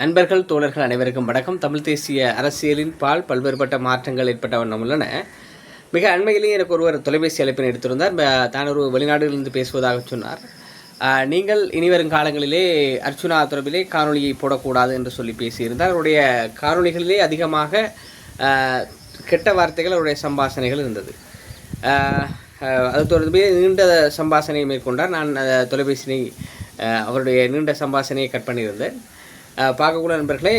நண்பர்கள் தோழர்கள் அனைவருக்கும் வணக்கம். தமிழ் தேசிய அரசியலின் பால் பல்வேறுபட்ட மாற்றங்கள் ஏற்பட்ட வண்ணம் உள்ளன. மிக அண்மையிலேயே எனக்கு ஒருவர் தொலைபேசி அழைப்பினை எடுத்திருந்தார். தான் ஒரு வெளிநாடுகளிலிருந்து பேசுவதாக சொன்னார். நீங்கள் இனிவரும் காலங்களிலே அர்ச்சுனா தொடர்பிலே காணொலியை போடக்கூடாது என்று சொல்லி பேசியிருந்தார். அவருடைய காணொலிகளிலே அதிகமாக கெட்ட வார்த்தைகள் அவருடைய சம்பாஷணைகள் இருந்தது. அது தொடர்பே நீண்ட சம்பாஷணையை மேற்கொண்டார். நான் தொலைபேசினை அவருடைய நீண்ட சம்பாஷணையை கட் பண்ணியிருந்தேன். பார்க்கக்கூடிய நண்பர்களே,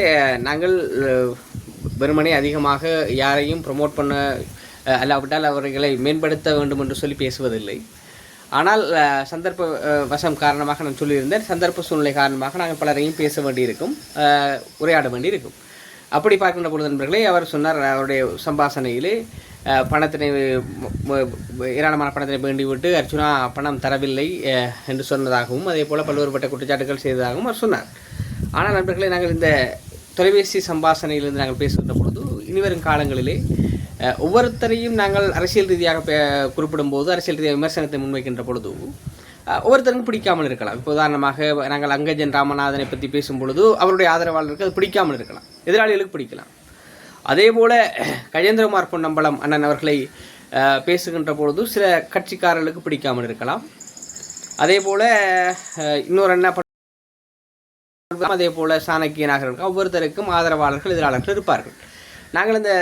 நாங்கள் வெறுமனே அதிகமாக யாரையும் ப்ரமோட் பண்ண அல்லாவிட்டால் அவர்களை மேம்படுத்த வேண்டும் என்று சொல்லி பேசுவதில்லை. ஆனால் சந்தர்ப்ப வசம் காரணமாக நான் சொல்லியிருந்தேன். சந்தர்ப்ப சூழ்நிலை காரணமாக நாங்கள் பலரையும் பேச வேண்டியிருக்கும், உரையாட வேண்டியிருக்கும். அப்படி பார்க்கின்ற பொழுது நண்பர்களே, அவர் சொன்னார் அவருடைய சம்பாஷணையிலே பணத்தினை ஏராளமான பணத்தினை வேண்டிவிட்டு அர்ச்சுனா பணம் தரவில்லை என்று சொன்னதாகவும் அதே போல் பல்வேறுபட்ட குற்றச்சாட்டுகள் செய்ததாகவும் அவர் சொன்னார். ஆனால் நண்பர்களே, நாங்கள் இந்த தொலைபேசி சம்பாஷணையிலிருந்து நாங்கள் பேசுகின்ற பொழுது இனிவரும் காலங்களிலே ஒவ்வொருத்தரையும் நாங்கள் அரசியல் ரீதியாக குறிப்பிடும் போது, அரசியல் ரீதியாக விமர்சனத்தை முன்வைக்கின்ற பொழுது ஒவ்வொருத்தருக்கும் பிடிக்காமல் இருக்கலாம். இப்போ உதாரணமாக நாங்கள் அங்கஜன் ராமநாதனை பற்றி பேசும் பொழுது அவருடைய ஆதரவாளருக்கு அது பிடிக்காமல் இருக்கலாம், எதிராளிகளுக்கு பிடிக்கலாம். அதே போல் கஜேந்திரகுமார் பொன்னம்பலம் அண்ணன் அவர்களை பேசுகின்ற பொழுது சில கட்சிக்காரர்களுக்கு பிடிக்காமல் இருக்கலாம். அதே போல் இன்னொரு அண்ணா அதே போல் சாணக்கியனாக இருக்கும். ஒவ்வொருத்தருக்கும் ஆதரவாளர்கள் எதிராளர்கள் இருப்பார்கள். நாங்கள் இந்த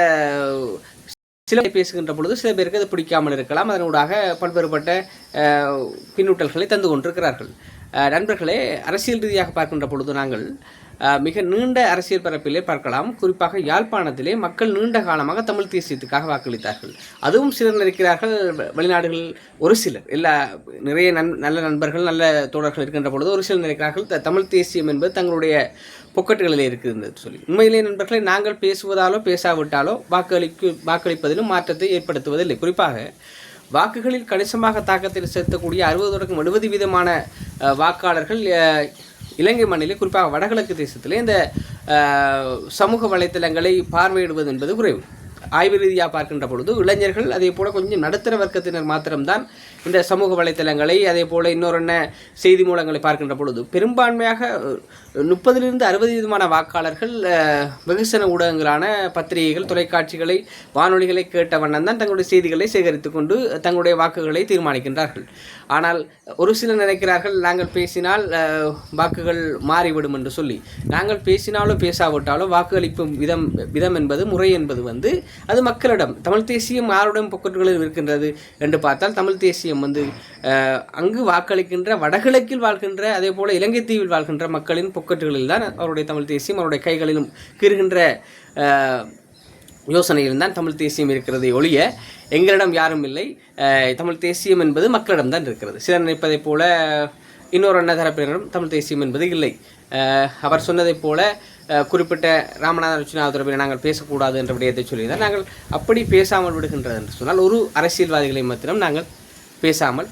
சில பேசுகின்ற பொழுது சில பேருக்கு அது பிடிக்காமல் இருக்கலாம். அதனூடாக பல்வேறுபட்ட பின்னூட்டல்களை தந்து கொண்டிருக்கிறார்கள். நண்பர்களே, அரசியல் ரீதியாக பார்க்கின்ற பொழுது நாங்கள் மிக நீண்ட அரசியல் பரப்பிலே பார்க்கலாம். குறிப்பாக யாழ்ப்பாணத்திலே மக்கள் நீண்ட காலமாக தமிழ் தேசியத்துக்காக வாக்களித்தார்கள். அதுவும் சிலர் இருக்கிறார்கள் வெளிநாடுகள், ஒரு சிலர், நிறைய நல்ல நண்பர்கள் நல்ல தோழர்கள் இருக்கின்ற பொழுது ஒரு சிலர் இருக்கிறார்கள் தமிழ் தேசியம் என்பது தங்களுடைய பொக்கெட்டுகளிலே இருக்குது சொல்லி. உண்மையிலே நண்பர்களை, நாங்கள் பேசுவதாலோ பேசாவிட்டாலோ வாக்களிப்பதிலும் மாற்றத்தை ஏற்படுத்துவதில்லை. குறிப்பாக வாக்குகளில் கணிசமாக தாக்கத்தில் செலுத்தக்கூடிய 60-70% வாக்காளர்கள் இலங்கை மண்ணிலே, குறிப்பாக வடகிழக்கு தேசத்திலே இந்த சமூக வலைத்தளங்களை பார்வையிடுவது என்பது குறைவு. ஆய்வு ரீதியாக பார்க்கின்ற பொழுது இளைஞர்கள் அதே போல் கொஞ்சம் நடுத்தர வர்க்கத்தினர் மாத்திரம்தான் இந்த சமூக வலைத்தளங்களை அதே போல் இன்னொரு செய்தி மூலங்களை பார்க்கின்ற பொழுது பெரும்பான்மையாக 30-60% வாக்காளர்கள் வெகுசன ஊடகங்களான பத்திரிகைகள், தொலைக்காட்சிகளை, வானொலிகளை கேட்ட வண்ணம் தான் தங்களுடைய செய்திகளை சேகரித்து கொண்டு தங்களுடைய வாக்குகளை தீர்மானிக்கின்றார்கள். ஆனால் ஒரு சிலர் நினைக்கிறார்கள் நாங்கள் பேசினால் வாக்குகள் மாறிவிடும் என்று சொல்லி. நாங்கள் பேசினாலோ பேசாவிட்டாலோ வாக்களிப்பும் விதம் என்பது, முறை என்பது அது மக்களிடம், தமிழ் தேசியம் யாருடன் பொக்கெட்டுகளில் இருக்கின்றது என்று பார்த்தால் தமிழ் தேசியம் அங்கு வாக்களிக்கின்ற வடகிழக்கில் வாழ்கின்ற அதே போல இலங்கை தீவில் வாழ்கின்ற மக்களின் பொக்கெட்டுகளில் தான் அவருடைய தமிழ் தேசியம், அவருடைய கைகளிலும் கீறுகின்ற யோசனையில்தான் தமிழ் தேசியம் இருக்கிறதை ஒழிய எங்களிடம் யாரும் இல்லை. தமிழ் தேசியம் என்பது மக்களிடம்தான் இருக்கிறது. சிலர் நினைப்பதை போல இன்னொரு தரப்பினரும் தமிழ் தேசியம் என்பது இல்லை. அவர் சொன்னதைப் போல குறிப்பிட்ட ராமநாதன் அர்ச்சுனா தொடர்பில் நாங்கள் பேசக்கூடாது என்ற விடயத்தை சொல்லியிருந்தால், நாங்கள் அப்படி பேசாமல் விடுகின்றது என்று சொன்னால் ஒரு அரசியல்வாதிகளை மாத்திரம் நாங்கள் பேசாமல்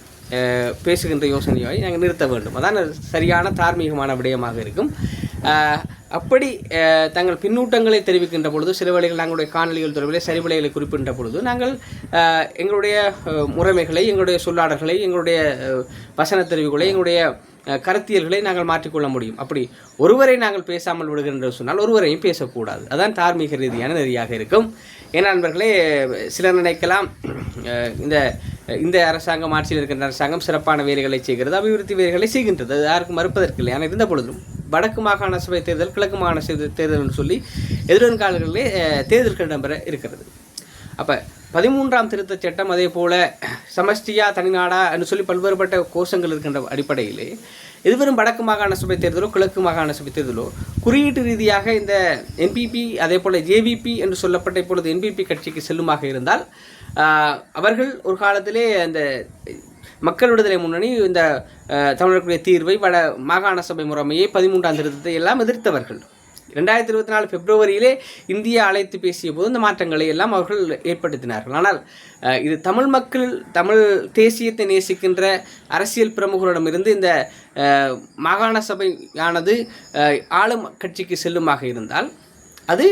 பேசுகின்ற யோசனையை நாங்கள் நிறுத்த வேண்டும். அதான் சரியான தார்மீகமான விடயமாக இருக்கும். அப்படி தங்கள் பின்னூட்டங்களை தெரிவிக்கின்ற பொழுது சில வேளைகள் நாங்களுடைய காணொலிகள் தொடர்பிலே சரிவிலைகளை குறிப்பிட்ட பொழுது நாங்கள் எங்களுடைய முறைமைகளை, எங்களுடைய சொல்லாடல்களை, எங்களுடைய வசன தெரிவுகளை, எங்களுடைய கருத்தியல்களை நாங்கள் மாற்றிக்கொள்ள முடியும். அப்படி ஒருவரை நாங்கள் பேசாமல் விடுகின்ற சொன்னால் ஒருவரையும் பேசக்கூடாது. அதான் தார்மீக ரீதியான நெறியாக இருக்கும். ஏன்னா நண்பர்களே, சிலர் நினைக்கலாம் இந்த அரசாங்கம், ஆட்சியில் இருக்கின்ற அரசாங்கம் சிறப்பான வேலைகளை செய்கிறது, அபிவிருத்தி வேலைகளை செய்கின்றது, அது யாருக்கும் மறுப்பதற்கில்லை. ஆனால் இருந்த பொழுதும் வடக்கு மாகாண சபை தேர்தல், கிழக்கு மாகாண தேர்தல் என்று சொல்லி எதிர்வரும் காலங்களிலே தேர்தல்கள் இடம்பெற இருக்கிறது. அப்போ 13ஆம் திருத்தச் சட்டம், அதே போல் சமஷ்டியா தனிநாடா என்று சொல்லி பல்வேறுபட்ட கோஷங்கள் இருக்கின்ற அடிப்படையிலே எதிர்வரும் வடக்கு மாகாண சபை தேர்தலோ கிழக்கு மாகாண சபை தேர்தலோ குறியீட்டு ரீதியாக இந்த என்பிபி அதே போல் ஜேவிபி என்று சொல்லப்பட்ட இப்பொழுது என்பிபி கட்சிக்கு செல்லுமாக இருந்தால் அவர்கள் ஒரு காலத்திலே அந்த மக்கள் விடுதலை முன்னணி இந்த தமிழர்களுடைய தீர்வை, வட மாகாண சபை முறைமையை, 13ஆம் திருத்தத்தை எல்லாம் எதிர்த்தவர்கள். 2024 பிப்ரவரியிலே இந்தியா அழைத்து பேசிய போது இந்த மாற்றங்களை எல்லாம் அவர்கள் ஏற்படுத்தினார்கள். ஆனால் இது தமிழ் மக்கள், தமிழ் தேசியத்தை நேசிக்கின்ற அரசியல் பிரமுகரிடமிருந்து இந்த மாகாண சபையானது ஆளும் கட்சிக்கு செல்லுமாக இருந்தால் அது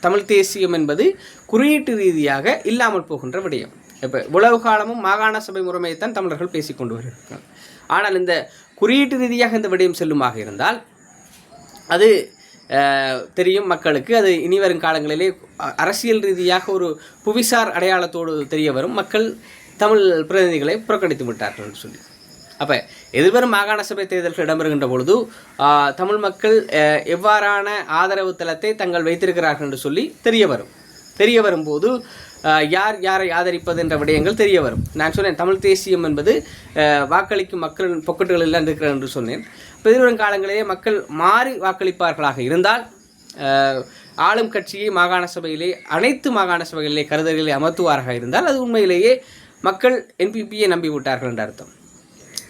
தமிழ் தேசியம் என்பது குறியீட்டு ரீதியாக இல்லாமல் போகின்ற விடயம். இப்போ உலக காலமும் மாகாண சபை முறைமையைத்தான் தமிழர்கள் பேசிக்கொண்டு வருகிறார்கள். ஆனால் இந்த குறியீட்டு ரீதியாக இந்த விடயம் செல்லுமாக இருந்தால் அது தெரியும் மக்களுக்கு. அது இனி வரும் காலங்களிலே அரசியல் ரீதியாக ஒரு புவிசார் அடையாளத்தோடு தெரிய வரும். மக்கள் தமிழ் பிரதிநிதிகளை புறக்கணித்து விட்டார்கள் என்று சொல்லி. அப்போ எதிர்வரும் மாகாண சபை தேர்தல்கள் இடம்பெறுகின்ற பொழுது தமிழ் மக்கள் எவ்வாறான ஆதரவு தளத்தை தங்கள் வைத்திருக்கிறார்கள் என்று சொல்லி தெரிய வரும்போது யார் யாரை ஆதரிப்பது என்ற விடயங்கள் தெரிய வரும். நான் சொன்னேன் தமிழ் தேசியம் என்பது வாக்களிக்கும் மக்களின் பொக்கெட்டுகள் எல்லாம் இருக்கிறது என்று சொன்னேன். இப்போ எதிர்வரும் காலங்களிலே மக்கள் மாறி வாக்களிப்பார்களாக இருந்தால் ஆளும் கட்சியை மாகாண சபையிலே அனைத்து மாகாண சபைகளிலே கருதல்களை அமர்த்துவாராக இருந்தால் அது உண்மையிலேயே மக்கள் என்பிபியை நம்பிவிட்டார்கள் என்ற அர்த்தம்.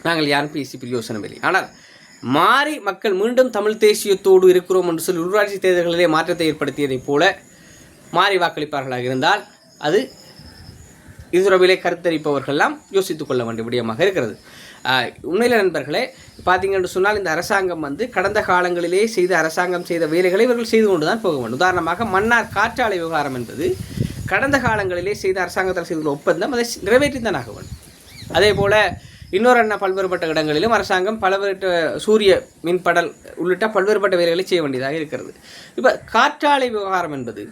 நாங்கள் யாரும் பேசி பிரயோசனம் இல்லை. ஆனால் மாறி மக்கள் மீண்டும் தமிழ் தேசியத்தோடு இருக்கிறோம் என்று சொல்லி உள்ளாட்சி தேர்தல்களிலே மாற்றத்தை ஏற்படுத்தியதைப் போல மாறி வாக்களிப்பார்களாக இருந்தால் அது இதுரவிலே கருத்தரிப்பவர்களெல்லாம் யோசித்துக் கொள்ள வேண்டிய விடயமாக இருக்கிறது. உண்மையில நண்பர்களே, பார்த்தீங்கன்னு சொன்னால் இந்த அரசாங்கம் கடந்த காலங்களிலே அரசாங்கம் செய்த வேலைகளை இவர்கள் செய்து கொண்டு தான் போக வேண்டும். உதாரணமாக மன்னார் காற்றாலை விவகாரம் என்பது கடந்த காலங்களிலே அரசாங்கத்தால் செய்துள்ள ஒப்பந்தம், அதை நிறைவேற்றித்தான் ஆக வேண்டும். அதே போல் இன்னொரு பல்வேறுபட்ட இடங்களிலும் அரசாங்கம் பல்வேறு சூரிய மின்படல் உள்ளிட்ட பல்வேறுபட்ட வேலைகளை செய்ய வேண்டியதாக இருக்கிறது. இப்போ காற்றாலை விவகாரம் என்பது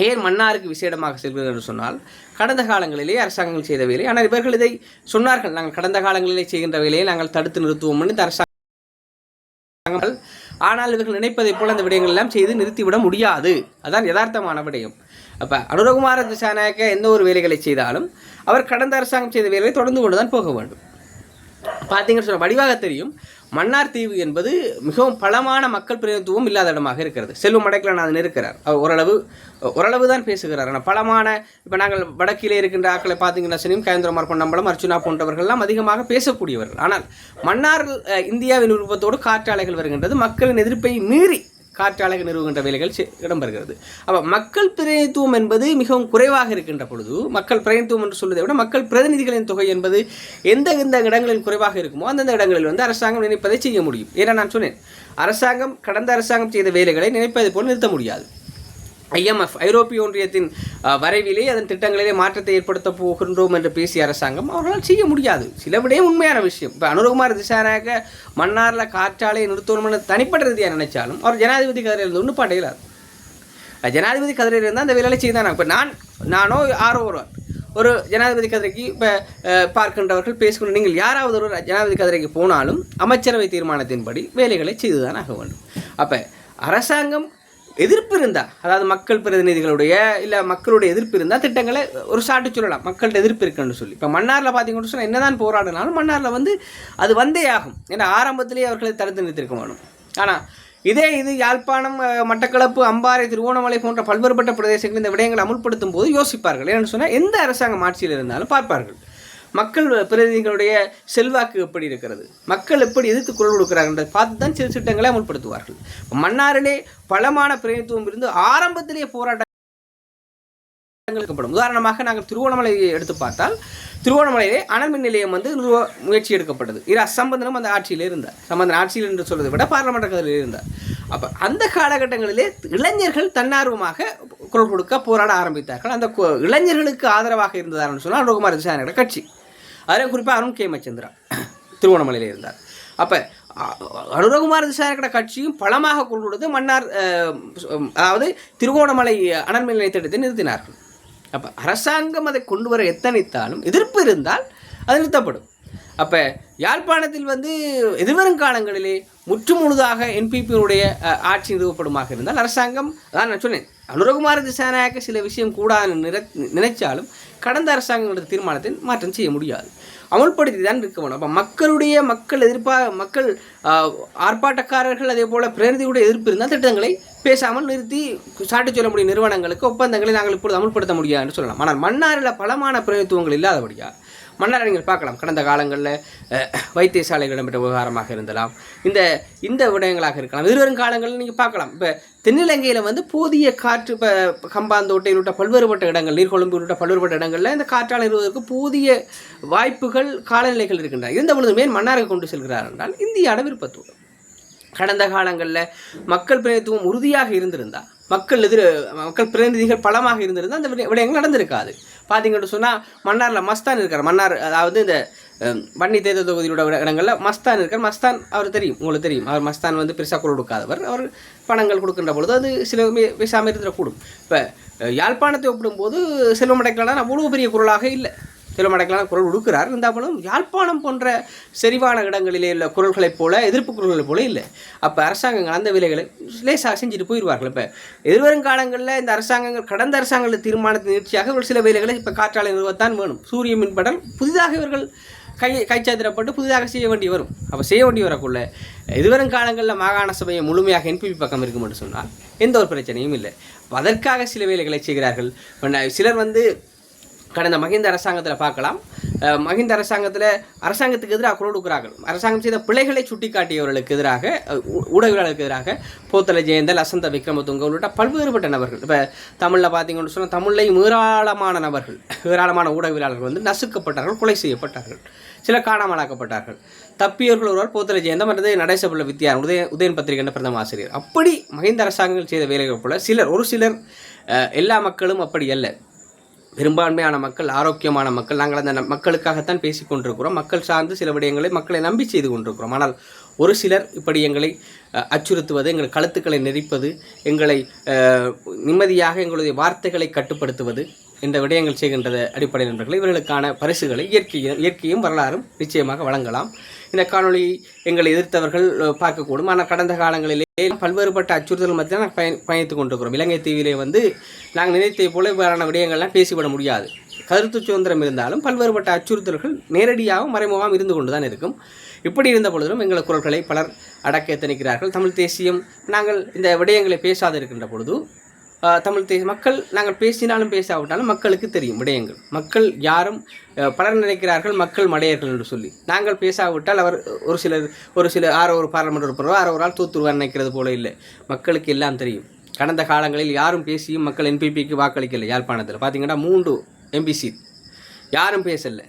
ஏன் மன்னாருக்கு விசேடமாக செல்கிறது என்று சொன்னால் கடந்த காலங்களிலே அரசாங்கங்கள் செய்த வேலை. ஆனால் இவர்கள் இதை சொன்னார்கள், நாங்கள் கடந்த காலங்களிலே செய்கின்ற வேலையை நாங்கள் தடுத்து நிறுத்துவோம் என்று இந்த அரசாங்கங்கள். ஆனால் இவர்கள் நினைப்பதைப் போல அந்த விடயங்கள் எல்லாம் செய்து நிறுத்திவிட முடியாது. அதான் யதார்த்தமான விடயம். அப்போ அனுரகுமார திசாநாயக்க எந்த ஒரு வேலைகளை செய்தாலும் அவர் கடந்த அரசாங்கம் செய்த வேலையை தொடர்ந்து கொண்டு தான் போக வேண்டும். பார்த்தீங்கன்னு சொன்ன வடிவாக தெரியும், மன்னார் தீவு என்பது மிகவும் பலமான மக்கள் பிரதிநிதித்துவம் இல்லாத இடமாக இருக்கிறது. செல்வம் அடைக்கலநாதன் இருக்கிறார், அவர் ஓரளவு தான் பேசுகிறார். ஆனால் பலமான இப்போ நாங்கள் வடக்கிலே இருக்கின்ற ஆட்களை பார்த்தீங்கன்னா சனியும் கயந்திரமார் பொன்னம்பலம் அர்ச்சுனா போன்றவர்கள்லாம் அதிகமாக பேசக்கூடியவர்கள். ஆனால் மன்னார் இந்தியாவின் விருப்பத்தோடு காற்றாலைகள் வருகின்றது. மக்களின் எதிர்ப்பை மீறி காற்றாலைகள் நிறுவுகின்ற வேலைகள் இடம்பெறுகிறது. அப்போ மக்கள் பிரதிநிதித்துவம் என்பது மிகவும் குறைவாக இருக்கின்ற பொழுது, மக்கள் பிரதிநிதித்துவம் என்று சொல்வதை விட மக்கள் பிரதிநிதிகளின் தொகை என்பது எந்த இடங்களில் குறைவாக இருக்குமோ அந்தந்த இடங்களில் அரசாங்கம் நினைப்பதை செய்ய முடியும். ஏன்னா நான் சொன்னேன், கடந்த அரசாங்கம் செய்த வேலைகளை நினைப்பதை போல் நிறுத்த முடியாது. IMF ஐரோப்பிய ஒன்றியத்தின் வரைவிலே அதன் திட்டங்களிலே மாற்றத்தை ஏற்படுத்த போகின்றோம் என்று பேசிய அரசாங்கம் அவர்களால் செய்ய முடியாது. சில விடையே உண்மையான விஷயம். இப்போ அனுரகுமார் திசாநாயக்க மன்னாரில் காற்றாலையை நிறுத்தணும்னு தனிப்பட்ட ரீதியாக நினைச்சாலும் அவர் ஜனாதிபதி கதிரையில் இருந்து ஒன்றும் பாடையிலாது. ஜனாதிபதி கதிரையில் இருந்தால் அந்த வேலையை செய்தாங்க. இப்போ நானோ யாரோ ஒரு ஜனாதிபதி கதிரைக்கு இப்போ பார்க்கின்றவர்கள் பேசுகின்ற நீங்கள் யாராவது ஒரு ஜனாதிபதி கதிரைக்கு போனாலும் அமைச்சரவை தீர்மானத்தின்படி வேலைகளை செய்துதான் ஆக வேண்டும். அப்போ அரசாங்கம் எதிர்ப்பு இருந்தால், அதாவது மக்கள் பிரதிநிதிகளுடைய இல்லை மக்களுடைய எதிர்ப்பு இருந்தால் திட்டங்களை ஒரு சாட்டு சொல்லலாம். மக்கள்கிட்ட எதிர்ப்பு இருக்குன்னு சொல்லி. இப்போ மன்னாரில் பார்த்தீங்கன்னு சொன்னால் என்னதான் போராடினாலும் மன்னாரில் அது வந்தே ஆகும். ஏன்னா ஆரம்பத்திலேயே அவர்களை தடுத்து நிறுத்திருக்க வேணும். ஆனால் இது யாழ்ப்பாணம், மட்டக்களப்பு, அம்பாறை, திருவோணமலை போன்ற பல்வேறுபட்ட பிரதேசங்கள் இந்த விடயங்களை அமுல்படுத்தும் போது யோசிப்பார்கள். ஏன்னு சொன்னால் எந்த அரசாங்கம் ஆட்சியில் இருந்தாலும் பார்ப்பார்கள் மக்கள் பிரதிநிதிகளுடைய செல்வாக்கு எப்படி இருக்கிறது, மக்கள் எப்படி எதிர்த்து குரல் கொடுக்கிறார்கள் பார்த்து தான் சில திட்டங்களை அமுல்படுத்துவார்கள். மன்னாரிலே பலமான பிரதிநிதித்துவம் இருந்து ஆரம்பத்திலேயே போராட்டங்கள். உதாரணமாக நாங்கள் திருவோணமலையை எடுத்து பார்த்தால் திருவோணமலையிலே அனல் மின் நிலையம் முயற்சி எடுக்கப்பட்டது. சம்பந்தனும் அந்த ஆட்சியில் இருந்தார். சம்பந்தன் ஆட்சியில் என்று சொல்வதை விட பார்லமெண்ட் கதிரில் இருந்தார். அப்போ அந்த காலகட்டங்களிலே இளைஞர்கள் தன்னார்வமாக குரல் கொடுக்க போராட ஆரம்பித்தார்கள். அந்த இளைஞர்களுக்கு ஆதரவாக இருந்ததார்னு சொன்னால் அனுரகுமார் திசாநாயக்க கட்சி. அதில் குறிப்பாக அருண் கே மச்சந்திரா திருவோணமலையில் இருந்தார். அப்போ அனுரகுமார் திசாநாயக்க கட்சியும் பலமாக குரல் கொடுத்து மன்னார், அதாவது திருவோணமலை அனல் மின் நிலைய திட்டத்தை நிறுத்தினார்கள். அப்போ அரசாங்கம் அதை கொண்டு வர எத்தனித்தாலும் எதிர்ப்பு இருந்தால் அது நிறுத்தப்படும். அப்போ யாழ்ப்பாணத்தில் எதிர்வரும் காலங்களிலே முற்றுமுழுதாக என்பிபியினுடைய ஆட்சி நிறுவப்படுமாக இருந்தால் அரசாங்கம், அதான் நான் சொன்னேன், அனுரகுமார திசாநாயக்க சில விஷயம் கூடாதுன்னு நினைச்சாலும் கடந்த அரசாங்கங்களோட தீர்மானத்தை மாற்றம் செய்ய முடியாது, அமுல்படுத்தி தான் இருக்க வேணும். அப்போ மக்கள் ஆர்ப்பாட்டக்காரர்கள் அதே போல் பிரதிநிதியுடைய எதிர்ப்பு இருந்தால் திட்டங்களை பேசாமல் நிறுத்தி சாட்டு சொல்ல முடியும் நிறுவனங்களுக்கு ஒப்பந்தங்களை நாங்கள் இப்பொழுது அமுல்படுத்த முடியாதுன்னு சொல்லலாம். ஆனால் மன்னாரில் பலமான பிரதிநிதித்துவங்கள் இல்லாதபடியா மன்னாரை நீங்கள் பார்க்கலாம். கடந்த காலங்களில் வைத்தியசாலைகள் இடம்பெற்ற விவகாரமாக இருந்தலாம், இந்த விடயங்களாக இருக்கலாம். எதிர்வரும் காலங்களில் நீங்கள் பார்க்கலாம். இப்போ தென்னிலங்கையில் போதிய காற்று, இப்போ கம்பாந்தோட்டை உள்ளிட்ட பல்வேறுபட்ட இடங்கள், நீர்கொழும்பு உள்ளிட்ட பல்வேறுபட்ட இடங்களில் இந்த காற்றாலை நிறுவதற்கு போதிய வாய்ப்புகள், காலநிலைகள் இருக்கின்றன. இருந்த பொழுதுமே மன்னாரை கொண்டு செல்கிறார் என்றால் இந்தியாவோட விருப்பத்தோடு. கடந்த காலங்களில் மக்கள் பிரதிநிதித்துவம் உறுதியாக இருந்திருந்தால், மக்கள் பிரதிநிதிகள் பலமாக இருந்திருந்தால் அந்த விடயங்கள் நடந்திருக்காது. பார்த்தீங்கன்னு சொன்னால் மன்னாரில் மஸ்தான் இருக்கார். மன்னார், அதாவது இந்த வன்னி தேர்தல் தொகுதியோட இடங்களில் மஸ்தான் இருக்கார். மஸ்தான் அவர் தெரியும், உங்களுக்கு தெரியும், அவர் மஸ்தான் வந்து பெருசாக குரல் கொடுக்காதவர். அவர் பணங்கள் கொடுக்கின்ற பொழுது அது சில பேசாமல் இருந்துடக்கூடும். இப்போ யாழ்ப்பாணத்தை ஒப்பிடும்போது செல்வம் அடைக்கலான அவ்வளோ பெரிய குரலாக இல்லை. செல்வம் அடைக்கலான குரல் கொடுக்கிறார். இருந்தாலும் யாழ்ப்பாணம் போன்ற செறிவான இடங்களிலே உள்ள குரல்களைப் போல, எதிர்ப்பு குரல்களைப் போல இல்லை. அப்போ அரசாங்கங்கள் அந்த வேலைகளை லேசாக செஞ்சுட்டு போயிடுவார்கள். இப்போ எதிர்வரும் காலங்களில் இந்த அரசாங்கங்கள் கடந்த அரசாங்கங்கள் தீர்மானத்தின் நீட்சியாக ஒரு சில வேலைகளை இப்போ காற்றாலை நிறுவத்தான் வேணும். சூரிய மின்படல் புதிதாக இவர்கள் கைச்சாத்திரப்பட்டு புதிதாக செய்ய வேண்டி வரும். அப்போ செய்ய வேண்டி வரக்குள்ள எதிர்வரும் காலங்களில் மாகாண சபையை முழுமையாக என்பிபி பக்கம் இருக்கும் என்று சொன்னால் எந்த ஒரு பிரச்சனையும் இல்லை. அதற்காக சில வேலைகளை செய்கிறார்கள். சிலர் வந்து கடந்த மஹிந்த அரசாங்கத்தில் பார்க்கலாம். மஹிந்த அரசாங்கத்துக்கு எதிராக குரல் கொடுக்கிறார்கள். அரசாங்கம் செய்த பிழைகளை சுட்டி காட்டியவர்களுக்கு எதிராக, ஊடகங்களுக்கு எதிராக போத்தல ஜெயந்தல், அசந்த விக்ரமதுங்க உள்ளிட்ட பல்வேறுபட்ட நபர்கள். இப்போ தமிழில் பார்த்தீங்கன்னு சொன்னால் தமிழையும் ஏராளமான நபர்கள், ஏராளமான ஊடகவியலாளர்கள் வந்து நசுக்கப்பட்டார்கள், கொலை செய்யப்பட்டார்கள், சில காணாமலாக்கப்பட்டார்கள். தப்பியவர்கள் ஒருவர் போத்தல ஜெயந்தம் அல்லது நடேசபுள்ள வித்யா உதயன் பத்திரிகை என்ற பிரதம ஆசிரியர். அப்படி மஹிந்த அரசாங்கங்கள் செய்த வேலைகள் போல ஒரு சிலர், எல்லா மக்களும் அப்படி அல்ல. பெரும்பான்மையான மக்கள் ஆரோக்கியமான மக்கள். நாங்கள் அந்த மக்களுக்காகத்தான் பேசி கொண்டிருக்கிறோம். மக்கள் சார்ந்து சில விடயங்களை மக்களை நம்பி செய்து கொண்டிருக்கிறோம். ஆனால் ஒரு சிலர் இப்படி எங்களை அச்சுறுத்துவது, எங்கள் கழுத்துக்களை நெரிப்பது, எங்களை நிம்மதியாக எங்களுடைய வார்த்தைகளை கட்டுப்படுத்துவது என்ற விடயங்கள் செய்கின்ற அடிப்படை நண்பர்கள், இவர்களுக்கான பரிசுகளை இயற்கையும் வரலாறும் நிச்சயமாக வழங்கலாம். இந்த காணொளி எங்களை எதிர்த்தவர்கள் பார்க்கக்கூடும். ஆனால் கடந்த காலங்களிலே பல்வேறுபட்ட அச்சுறுத்தல் மத்தியில் நாங்கள் பயணித்துக் கொண்டிருக்கிறோம். இலங்கை தீவிலே வந்து நாங்கள் நினைத்ததை போல இவ்வாறான விடயங்கள்லாம் பேசிவிட முடியாது. கருத்து சுதந்திரம் இருந்தாலும் பல்வேறுபட்ட அச்சுறுத்தல்கள் நேரடியாகவும் மறைமுகமாக இருந்து கொண்டு தான் இருக்கும். இப்படி இருந்த பொழுதும் எங்கள் குரல்களை பலர் அடக்க எத்தனிக்கிறார்கள். தமிழ் தேசியம் நாங்கள் இந்த விடயங்களை பேசாது இருக்கின்ற பொழுது தமிழ் தேசிய மக்கள் நாங்கள் பேசினாலும் பேசாவிட்டாலும் மக்களுக்கு தெரியும் விடயங்கள். மக்கள் யாரும் பலர் நினைக்கிறார்கள் மக்கள் மடையர்கள் என்று சொல்லி. நாங்கள் பேசாவிட்டால் அவர் ஒரு சில ஒரு பாராளுமன்ற உறுப்பினரோ ஒரு ஆள் தூத்துருவார் நினைக்கிறது போல இல்லை. மக்களுக்கு எல்லாம் தெரியும். கடந்த காலங்களில் யாரும் பேசியும் மக்கள் என்பிபிக்கு வாக்களிக்கலை. யாழ்ப்பாணத்தில் பார்த்தீங்கன்னா 3 MP சீட் யாரும் பேசலை,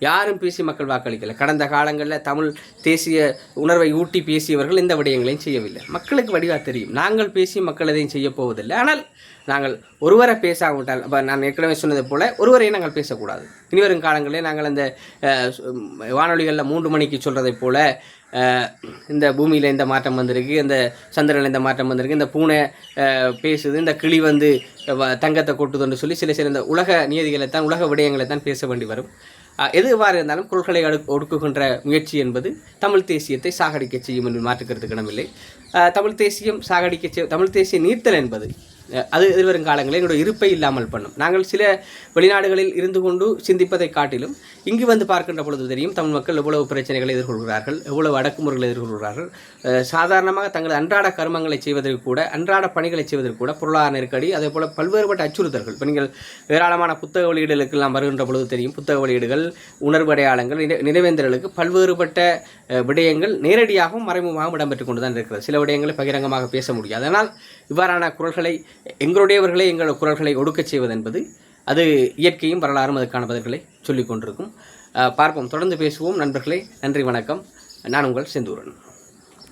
யாரும் பேசி மக்கள் வாக்களிக்கலை. கடந்த காலங்களில் தமிழ் தேசிய உணர்வை ஊட்டி பேசியவர்கள் இந்த விடயங்களையும் செய்யவில்லை. மக்களுக்கு வடிவாக தெரியும். நாங்கள் பேசி மக்கள் எதையும் செய்ய போவதில்லை. ஆனால் நாங்கள் ஒருவரை பேசாவிட்டால், அப்போ நான் ஏற்கனவே சொன்னது போல் ஒருவரையும் நாங்கள் பேசக்கூடாது. இனிவரும் காலங்களில் நாங்கள் அந்த வானொலிகளில் 3 மணிக்கு சொல்கிறதை போல் இந்த பூமியில் இந்த மாற்றம் வந்திருக்கு, இந்த சந்திரனில் இந்த மாற்றம் வந்திருக்கு, இந்த பூனை பேசுது, இந்த கிளி வந்து தங்கத்தை கொட்டுதுன்னு சொல்லி சில இந்த உலக நியதிகளைத்தான், உலக விடயங்களைத்தான் பேச வேண்டி வரும். எதுவாறு இருந்தாலும் குரல்களை ஒடுக்குகின்ற முயற்சி என்பது தமிழ் தேசியத்தை சாகடிக்க செய்யும் என்று மாற்றுக்கிறதுக்கு இடமில்லை. தமிழ் தேசியம் தமிழ் தேசிய நீர்த்தல் என்பது அது எதிர்வரும் காலங்களில் என்னோட இருப்பை இல்லாமல் பண்ணும். நாங்கள் சில வெளிநாடுகளில் இருந்து கொண்டு சிந்திப்பதை காட்டிலும் இங்கு வந்து பார்க்கின்ற பொழுது தெரியும் தமிழ் மக்கள் எவ்வளவு பிரச்சனைகளை எதிர்கொள்கிறார்கள், எவ்வளவு அடக்குமுறைகளை எதிர்கொள்கிறார்கள். சாதாரணமாக தங்களது அன்றாட கர்மங்களை செய்வதற்கு கூட, அன்றாட பணிகளை செய்வதற்கு கூட பொருளாதார நெருக்கடி, அதே போல் பல்வேறுபட்ட அச்சுறுத்தல்கள். இப்போ நீங்கள் ஏராளமான புத்தக வெளியீடுகளுக்கெல்லாம் வருகின்ற பொழுது தெரியும், புத்தக வெளியீடுகள், உணர்வு அடையாளங்கள், நினைவேந்தர்களுக்கு பல்வேறுபட்ட விடயங்கள் நேரடியாகவும் மறைமுகமாகவும் இடம்பெற்றுக் கொண்டு தான் இருக்கிறது. சில விடயங்களை பகிரங்கமாக பேச முடியாது. அதனால் இவ்வாறான குரல்களை, எங்களுடையவர்களை எங்கள் குரல்களை ஒடுக்கச் செய்வது என்பது அது இயற்கையும் வரலாறும் அதுக்கான பதில்களை சொல்லிக் கொண்டிருக்கும். பார்ப்போம், தொடர்ந்து பேசுவோம் நண்பர்களே. நன்றி, வணக்கம். நான் உங்கள் செந்தூரன்.